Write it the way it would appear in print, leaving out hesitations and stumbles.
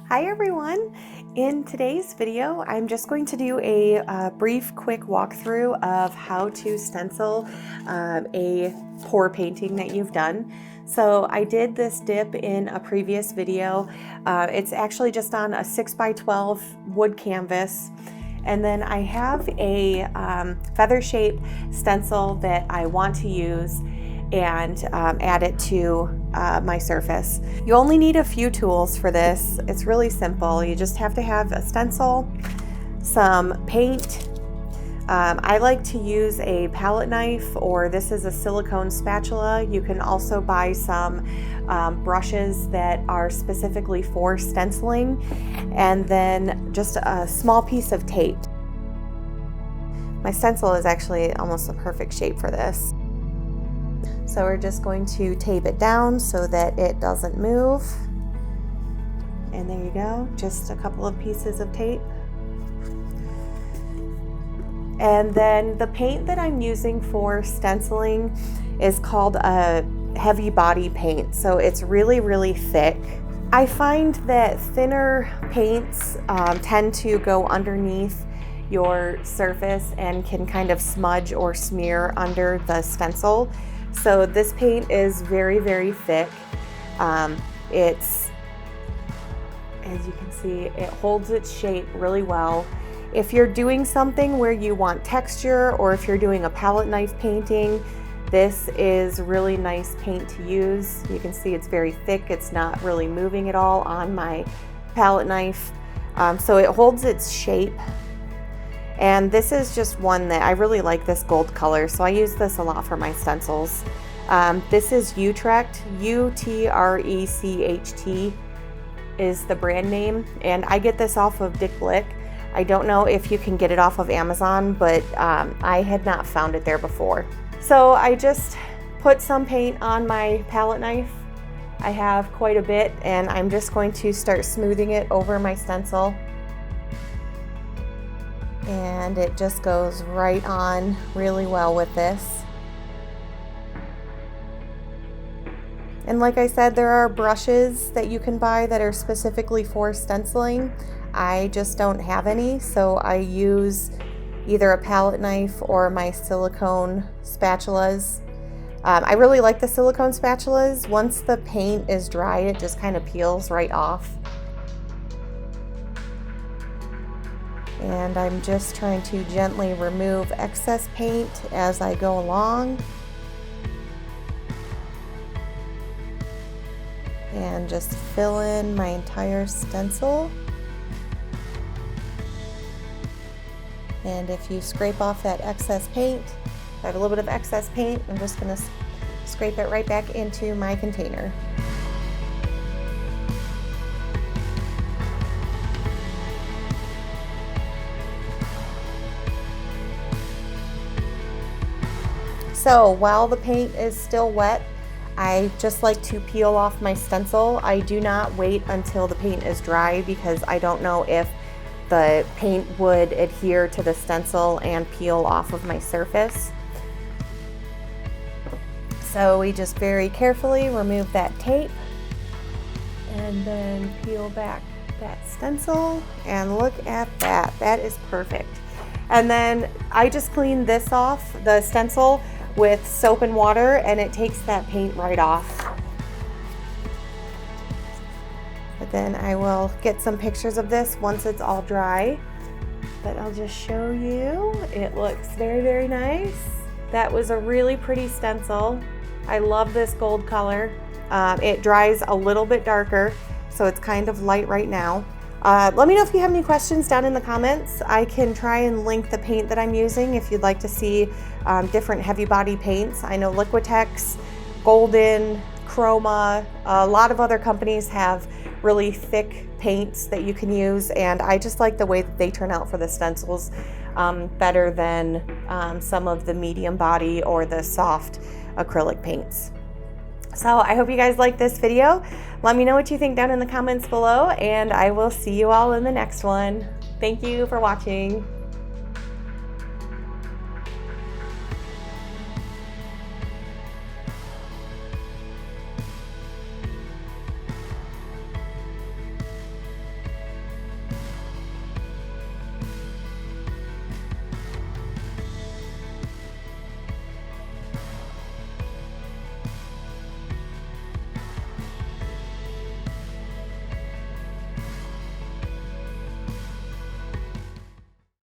Hi everyone! In today's video, I'm just going to do a brief, quick walkthrough of how to stencil a pour painting that you've done. So I did this dip in a previous video. It's actually just on a 6x12 wood canvas. And then I have a feather shape stencil that I want to use and add it to my surface. You only need a few tools for this. It's really simple. You just have to have a stencil, some paint. I like to use a palette knife, or this is a silicone spatula. You can also buy some brushes that are specifically for stenciling, and then just a small piece of tape. My stencil is actually almost a perfect shape for this. So we're just going to tape it down so that it doesn't move. And there you go, just a couple of pieces of tape. And then the paint that I'm using for stenciling is called a heavy body paint. So it's really, really thick. I find that thinner paints tend to go underneath your surface and can kind of smudge or smear under the stencil. So this paint is very, very thick. It's, as you can see, it holds its shape really well. If you're doing something where you want texture, or if you're doing a palette knife painting, this is really nice paint to use. You can see it's very thick. It's not really moving at all on my palette knife. So it holds its shape. And this is just one that I really like, this gold color, so I use this a lot for my stencils. This is Utrecht, U-T-R-E-C-H-T is the brand name, and I get this off of Dick Blick. I don't know if you can get it off of Amazon, but I had not found it there before. So I just put some paint on my palette knife. I have quite a bit, and I'm just going to start smoothing it over my stencil. And it just goes right on really well with this. And like I said, there are brushes that you can buy that are specifically for stenciling. I just don't have any, so I use either a palette knife or my silicone spatulas. I really like the silicone spatulas. Once the paint is dry, it just kind of peels right off. And I'm just trying to gently remove excess paint as I go along. And just fill in my entire stencil. And if you scrape off that excess paint, I have a little bit of excess paint, I'm just going to scrape it right back into my container. So while the paint is still wet, I just like to peel off my stencil. I do not wait until the paint is dry because I don't know if the paint would adhere to the stencil and peel off of my surface. So we just very carefully remove that tape and then peel back that stencil, and look at that. That is perfect. And then I just clean this off, the stencil, with soap and water, and it takes that paint right off. But then I will get some pictures of this once it's all dry. But I'll just show you. It looks very, very nice. That was a really pretty stencil. I love this gold color. It dries a little bit darker, so it's kind of light right now. Let me know if you have any questions down in the comments. I can try and link the paint that I'm using if you'd like to see different heavy body paints. I know Liquitex, Golden, Chroma, a lot of other companies have really thick paints that you can use, and I just like the way that they turn out for the stencils better than some of the medium body or the soft acrylic paints. So I hope you guys like this video. Let me know what you think down in the comments below, and I will see you all in the next one. Thank you for watching.